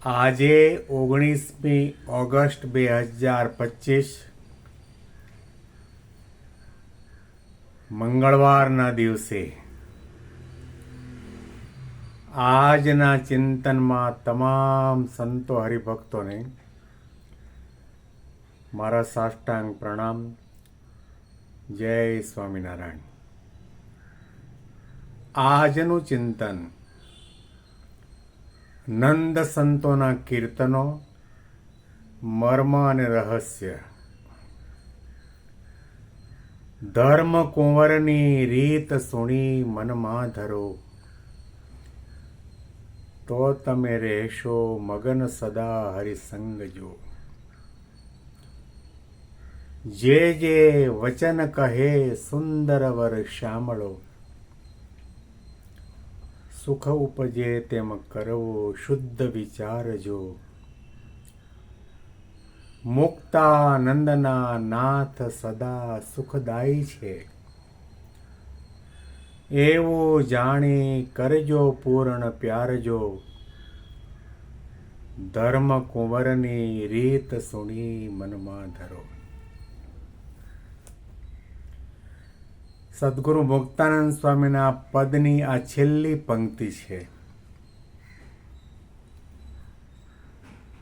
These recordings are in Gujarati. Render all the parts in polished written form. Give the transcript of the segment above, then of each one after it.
આજે 19મી ઓગસ્ટ 2025 મંગળવારના દિવસે આજના ચિંતનમાં તમામ સંતો હરિભક્તોને મારા સાષ્ટાંગ પ્રણામ. જય સ્વામિનારાયણ. આજનું ચિંતન નંદ સંતોના કીર્તનો, મર્મ અને રહસ્ય. ધર્મ કુંવરની રીત સુણી મનમાં ધરો, તો તમે રહેશો મગન સદા હરિસંગ જો. જે જે વચન કહે સુંદર વર શ્યામળો, સુખ ઉપજે તેમ કરવો શુદ્ધ વિચારજો. મુક્તાનંદના નાથ સદા સુખદાયી છે, એવું જાણી કરજો પૂર્ણ પ્યારજો. ધર્મ કુંવરની રીત સુણી મનમાં ધરો. સદગુરુ મુક્તાનંદ સ્વામીના પદની આ છેલ્લી પંક્તિ છે.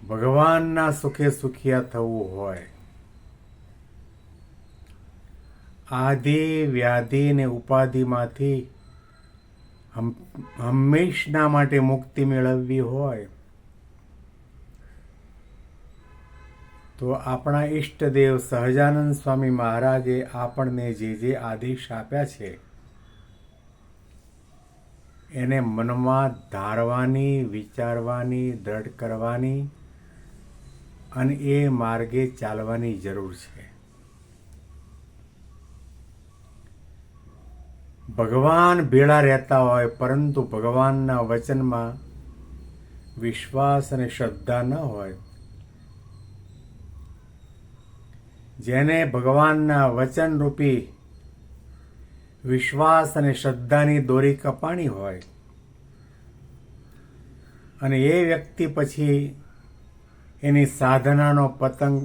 ભગવાનના સુખે સુખિયા થવું હોય, આધિ વ્યાધિ ને ઉપાધિમાંથી હંમેશના માટે મુક્તિ મેળવવી હોય, તો આપણા ઈષ્ટદેવ સહજાનંદ સ્વામી મહારાજે આપણને જે આદેશ આપ્યા છે એને મનમાં ધારવાની, વિચારવાની, દ્રઢ કરવાની અને એ માર્ગે ચાલવાની જરૂર છે. ભગવાન ભેળા રહેતા હોય પરંતુ ભગવાનના વચનમાં વિશ્વાસ અને શ્રદ્ધા ન હોય, જેને ભગવાનના વચન રૂપી વિશ્વાસ અને શ્રદ્ધાની દોરી કપાણી હોય અને એ વ્યક્તિ પછી એની સાધનાનો પતંગ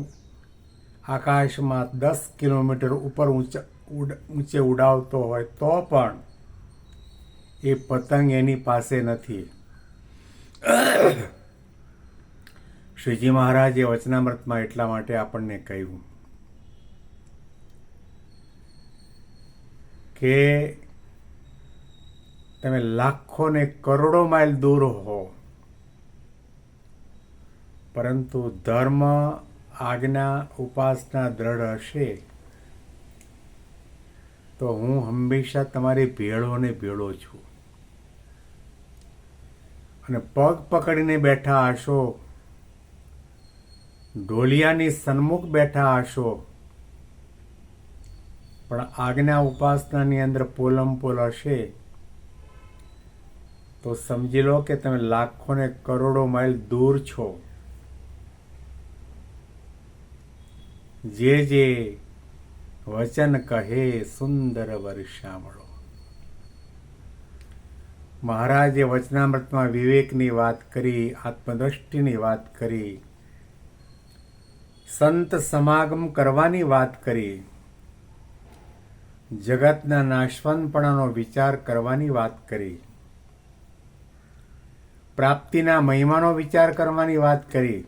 આકાશમાં 10 કિલોમીટર ઉપર ઊંચે ઉડાવતો હોય તો પણ એ પતંગ એની પાસે નથી. શ્રીજી મહારાજે વચનામૃતમાં એટલા માટે આપણને કહ્યું કે તમે લાખો ને કરોડો માઇલ દૂર હો, પરંતુ ધર્મ, આજ્ઞા, ઉપાસના દ્રઢ હશે તો હું હંમેશા તમારી ભેળો ને ભેળો છું. અને પગ પકડીને બેઠા હશો, ઢોલિયાની સન્મુખ બેઠા હશો, પણ આજ્ઞા ઉપાસનાની અંદર પોલમપોલ હશે તો સમજી લો કે તમે લાખો ને કરોડો માઇલ દૂર છો. જે જે વચન કહે સુંદર વર શ્યામળો. મહારાજે વચનામૃતમાં વિવેકની વાત કરી, આત્મદ્રષ્ટિની વાત કરી, સંત સમાગમ કરવાની વાત કરી, જગતના નાશવંતપણાનો વિચાર કરવાની વાત કરી, પ્રાપ્તિના મહિમાનો વિચાર કરવાની વાત કરી,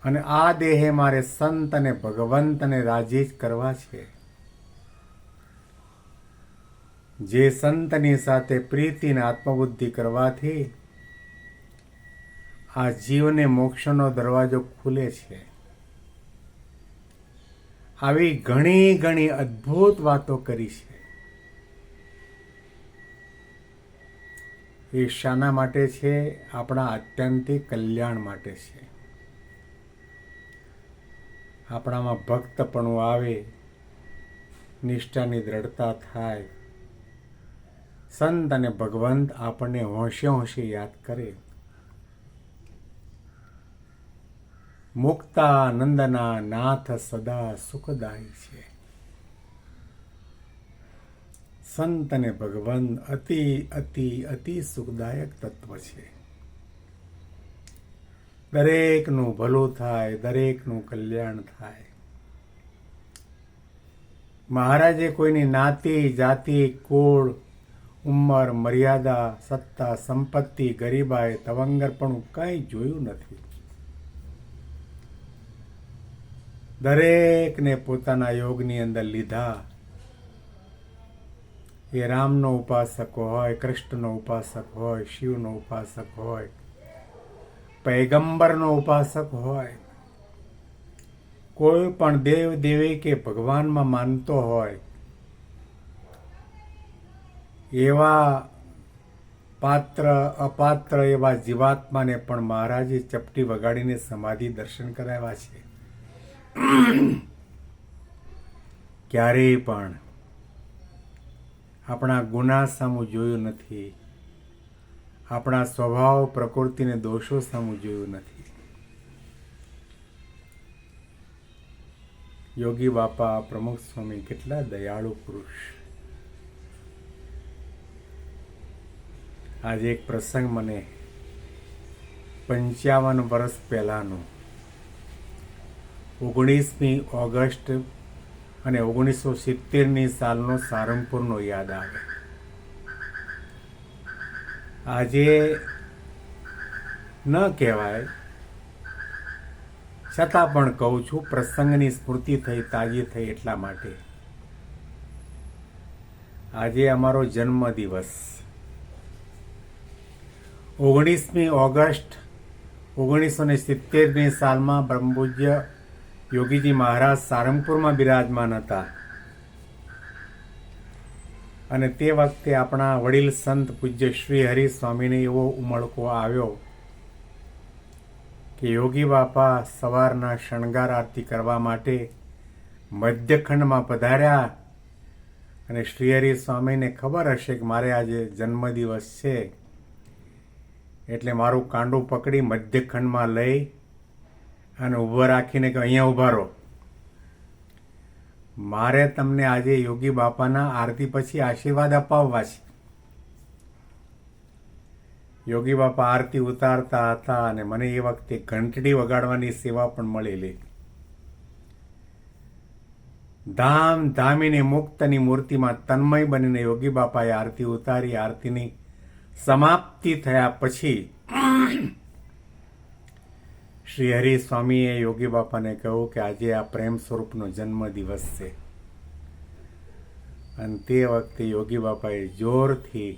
અને આ દેહે મારે સંત અને ભગવંતને રાજી જ કરવા છે. જે સંતની સાથે પ્રીતિને આત્મબુદ્ધિ કરવાથી આ જીવને મોક્ષનો દરવાજો ખુલે છે. આવી ઘણી ઘણી અદ્ભુત વાતો કરી છે. એ શાના માટે છે? આપણા આત્યંતિક કલ્યાણ માટે છે. આપણામાં ભક્તપણું આવે, નિષ્ઠાની દ્રઢતા થાય, સંત અને ભગવંત આપણને હોંશે હોંશે યાદ કરે. મુક્તાનંદના નાથ સદા સુખદાયી છે. સંત અને ભગવાન અતિ અતિ અતિ સુખદાયક તત્વ છે. દરેકનું ભલું થાય, દરેકનું કલ્યાણ થાય. મહારાજે કોઈની નાતી, જાતિ, કુળ, ઉંમર, મર્યાદા, સત્તા, સંપત્તિ, ગરીબાઈ, તવંગરપણું કંઈ જોયું નથી. દરેકને પોતાના યોગની અંદર લીધા. એ રામનો ઉપાસક હોય, કૃષ્ણનો ઉપાસક હોય, શિવનો ઉપાસક હોય, પૈગંબરનો ઉપાસક હોય, કોઈ પણ દેવ દેવી કે ભગવાનમાં માનતો હોય, એવા પાત્ર અપાત્ર એવા જીવાત્માને પણ મહારાજે ચપટી વગાડીને સમાધિ દર્શન કરાવ્યા છે. ક્યારેય પણ આપણા ગુના સામું જોયું નથી, આપણા સ્વભાવ પ્રકૃતિને દોષો સામું જોયું નથી. યોગી બાપા પ્રમુખ સ્વામી કેટલા દયાળુ પુરુષ. આજે એક પ્રસંગ મને 55 વર્ષ પહેલાનો 19મી ઓગસ્ટ અને 1970ની સાલનો સારંગપુરનો યાદ આવે. આજે ન કહેવાય, છતાં પણ કહું છું, પ્રસંગની સ્મૃતિ થઈ, તાજી થઈ એટલા માટે. આજે અમારો જન્મ દિવસ 19મી ઓગસ્ટ 1970ની સાલમાં બ્રહ્મપૂજ્ય યોગીજી મહારાજ સારંગપુરમાં બિરાજમાન હતા. અને તે વખતે આપણા વડીલ સંત પૂજ્ય શ્રી હરિ સ્વામીને એવો ઉમળકો આવ્યો કે યોગી બાપા સવારના શણગાર આરતી કરવા માટે મધ્યખંડમાં પધાર્યા. અને શ્રી હરિ સ્વામીને ખબર હશે કે મારે આજે જન્મદિવસ છે, એટલે મારું કાંડું પકડી મધ્યખંડમાં લઈ અને ઊભો રાખીને કે અહીંયા ઊભા રહો, મારે તમને આજે યોગી બાપાના આરતી પછી આશીર્વાદ અપાવવા છે. યોગી બાપા આરતી ઉતારતા હતા અને મને એ વખતે ઘંટડી વગાડવાની સેવા પણ મળેલી. ધામ ધામીને મુક્તની મૂર્તિમાં તન્મય બનીને યોગી બાપાએ આરતી ઉતારી. આરતીની સમાપ્તિ થયા પછી શ્રી હરિ સ્વામીએ યોગી બાપાને કહ્યું કે આજે આ પ્રેમ સ્વરૂપનો જન્મ દિવસ છે. અને તે વખતે યોગી બાપાએ જોરથી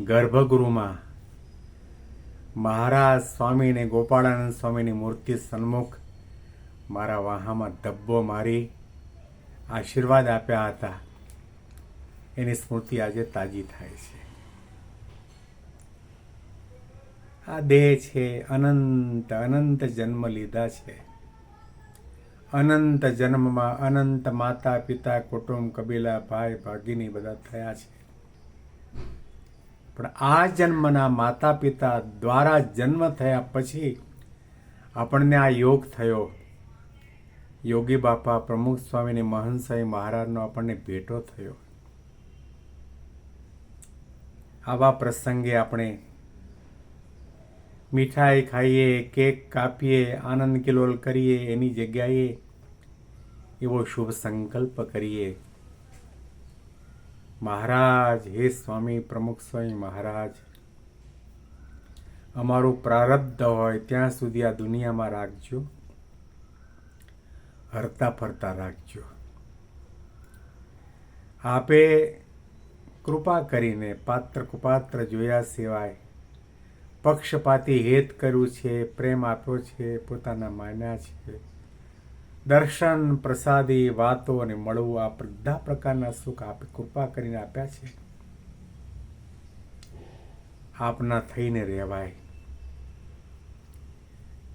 ગર્ભગૃહમાં મહારાજ સ્વામી અને ગોપાળાનંદ સ્વામીની મૂર્તિ સન્મુખ મારા વાહામાં ધબ્બો મારી આશીર્વાદ આપ્યા હતા. એની સ્મૃતિ આજે તાજી થાય છે. આ દેહ છે, અનંત અનંત જન્મ લીધા છે. અનંત જન્મમાં અનંત માતા પિતા કુટુંબ કબીલા ભાઈ ભાગીની બધા થયા છે. પણ આ જન્મના માતા પિતા દ્વારા જન્મ થયા પછી આપણને આ યોગ થયો. યોગી બાપા પ્રમુખ સ્વામીને મહંત સ્વામી મહારાજનો આપણને ભેટો થયો. આવા પ્રસંગે આપણે મીઠાઈ ખાઈએ, કેક કાપીએ, આનંદ કિલોલ કરીએ, એની જગ્યાએ એવો શુભ સંકલ્પ કરીએ. મહારાજ, હે સ્વામી પ્રમુખ સ્વામી મહારાજ, અમારું પ્રારબ્ધ હોય ત્યાં સુધી આ દુનિયામાં રાખજો, હરતા ફરતા રાખજો. આપે કૃપા કરીને પાત્ર કુપાત્ર જોયા સિવાય પક્ષપાતી હેત કર્યું છે, પ્રેમ આપ્યો છે, પોતાના માન્યા છે, દર્શન પ્રસાદી વાતો અને મળવું, આ બધા પ્રકારના સુખ આપે કૃપા કરીને આપ્યા છે. આપના થઈને રહેવાય.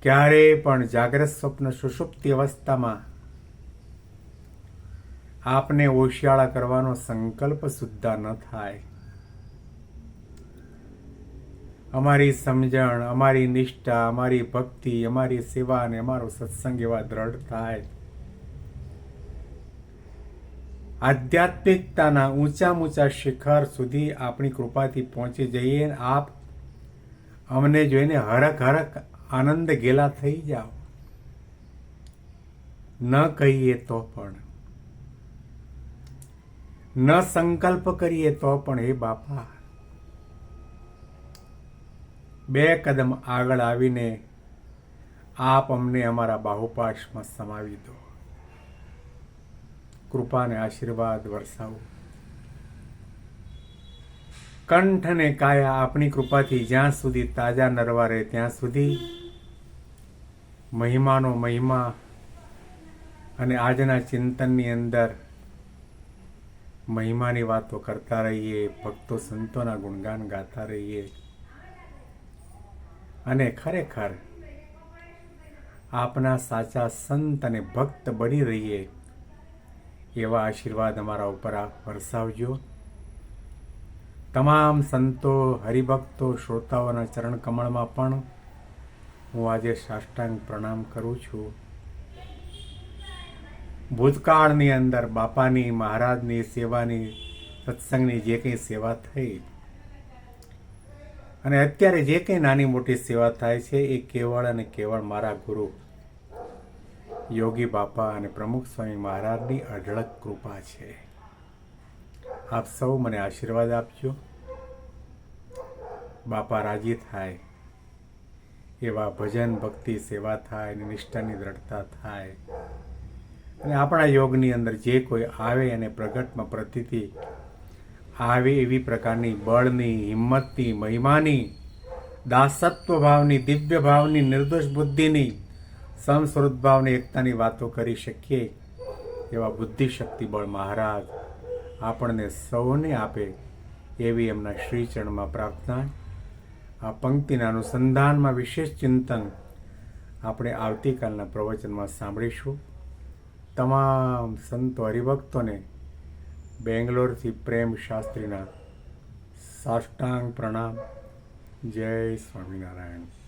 ક્યારેય પણ જાગ્રત સ્વપ્ન સુષુપ્તિ અવસ્થામાં આપને ઓશિયાળા કરવાનો સંકલ્પ સુદ્ધા ન થાય. અમારી સમજણ, અમારી નિષ્ઠા, અમારી ભક્તિ, અમારી સેવા અને અમારો સત્સંગ એવા દ્રઢ થાય. આધ્યાત્મિકતાના ઊંચા શિખર સુધી આપણી કૃપાથી પહોંચી જઈએ. આપ અમને જોઈને હરખ હરખ આનંદ ગેલા થઈ જાઓ. ન કહીએ તો પણ, ન સંકલ્પ કરીએ તો પણ, હે બાપા, બે કદમ આગળ આવીને આપ અમને અમારા બાહુપાશમાં સમાવી દો. કૃપાને આશીર્વાદ વરસાવો. કંઠ અને કાયા આપણી કૃપાથી જ્યાં સુધી તાજા નરવા રહે ત્યાં સુધી મહિમાનો મહિમા અને આજના ચિંતનની અંદર મહિમાની વાતો કરતા રહીએ, ભક્તો સંતોના ગુણગાન ગાતા રહીએ અને ખરેખર આપના સાચા સંત અને ભક્ત બની રહીએ એવા આશીર્વાદ અમારા ઉપર વરસાવજો. તમામ સંતો, હરિભક્તો, શ્રોતાઓના ચરણ કમળમાં પણ હું આજે સાષ્ટાંગ પ્રણામ કરું છું. ભૂતકાળની અંદર બાપાની, મહારાજની સેવાની, સત્સંગની જે કંઈ સેવા થઈ અને અત્યારે જે કંઈ નાની મોટી સેવા થાય છે એ કેવળ અને કેવળ મારા ગુરુ યોગી બાપા અને પ્રમુખ સ્વામી મહારાજની અઢળક કૃપા છે. આપ સૌ મને આશીર્વાદ આપજો. બાપા રાજી થાય એવા ભજન, ભક્તિ, સેવા થાય અને નિષ્ઠાની દ્રઢતા થાય અને આપણા યોગની અંદર જે કોઈ આવે અને પ્રગટમાં પ્રતીતિ આવે એવી પ્રકારની બળની, હિંમતની, મહિમાની, દાસત્વ ભાવની, દિવ્ય ભાવની, નિર્દોષ બુદ્ધિની, સમસ્વૃત ભાવની, એકતાની વાતો કરી શકીએ એવા બુદ્ધિશક્તિ બળ મહારાજ આપણને સૌને આપે એવી એમના શ્રીચરણમાં પ્રાર્થના. આ પંક્તિના અનુસંધાનમાં વિશેષ ચિંતન આપણે આવતીકાલના પ્રવચનમાં સાંભળીશું. તમામ સંતો હરિભક્તોને બેંગ્લોરથી પ્રેમ શાસ્ત્રીના સાષ્ટાંગ પ્રણામ. જય સ્વામિનારાયણ.